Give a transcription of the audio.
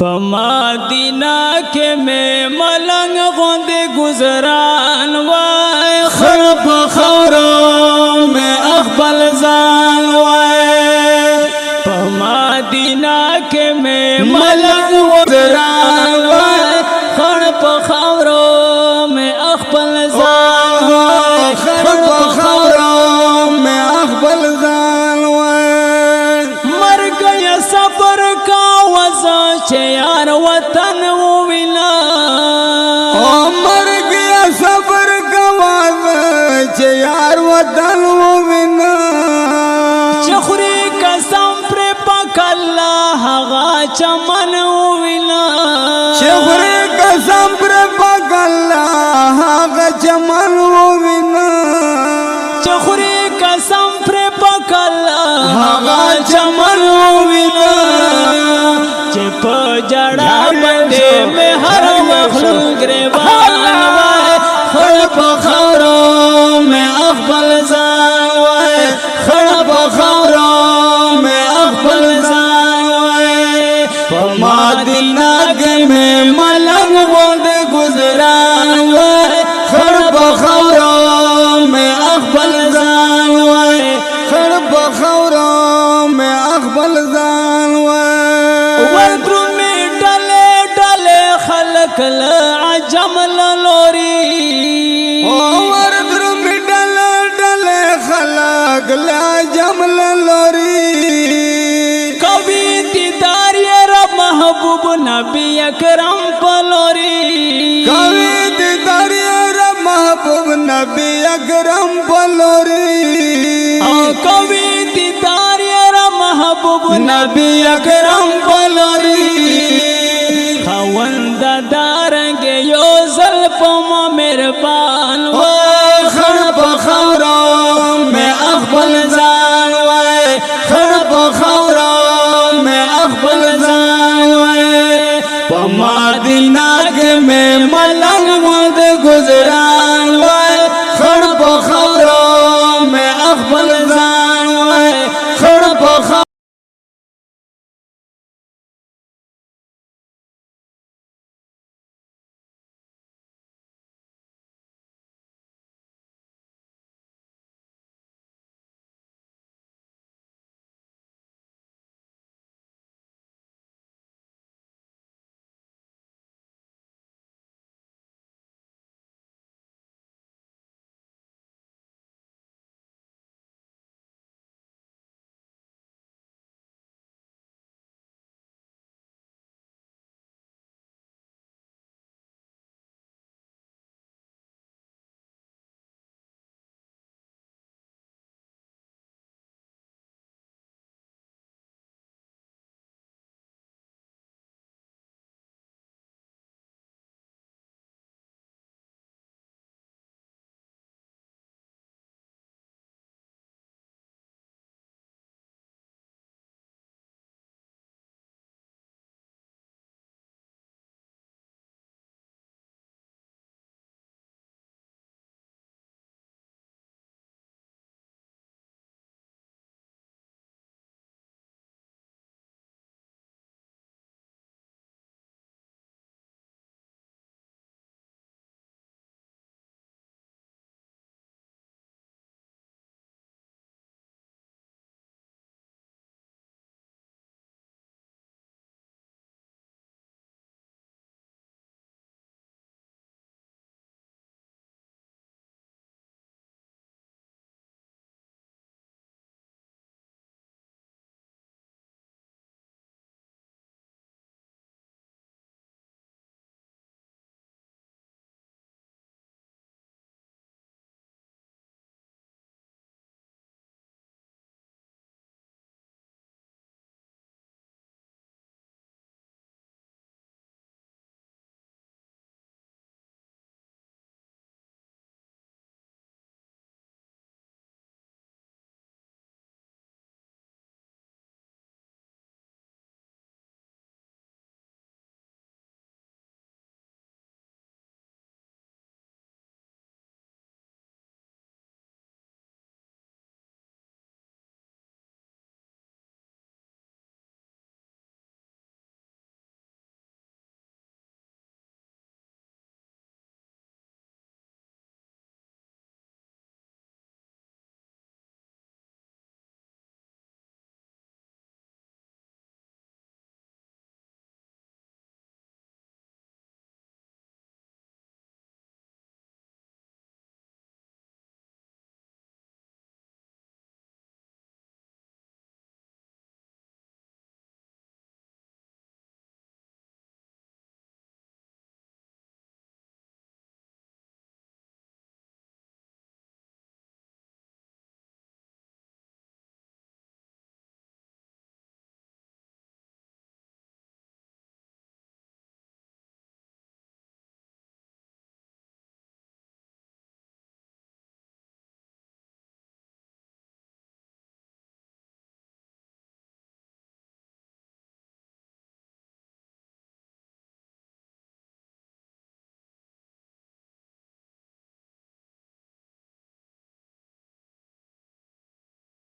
مدینہ کے میں ملنگ غند گزران وائے خرب خوروں میں اخبل زان وائے مدینہ کے میں ملنگ گزران وائے خرب خوروں میں اخبل زان وائے خرب خوروں میں اخبل زان وائے مر گیا صبر کا وزا یار وطن وینا مر گیا صبر گواز یار وطن وینا چخری قسم پر پکلا ہغا چمن وینا چخری قسم پر پکلا ہغا چمن وینا چخری قسم پر پکلا ہغا چمن وینا چپ جڑا بندے میں ہر مخلوق گریبان وائے خرب خوروں میں اخبل زان وائے خرب خوروں میں اخبل زان وائے مدینہ کے میں ملنگ غند گزران وائے خرب خوروں میں اخبل زان وائے خرب خوروں میں اخبل زان وردر میں ڈلے ڈلے خلق عجم لوری وردر میں ڈلے ڈلے خلق عجم لوری کبھی دیدار رب محبوب نبی اکرم پلوری کبھی دیدار رب محبوب نبی اکرم پلوری کبھی دیدار رب محبوب نبی اکرم پلوری خوند دارنگے یو ظلف مہربان وائے خرب خوروں میں اخبل زان وائے خرب خوروں میں اخبل زان وائے مدینہ کے میں ملنگ غند گزران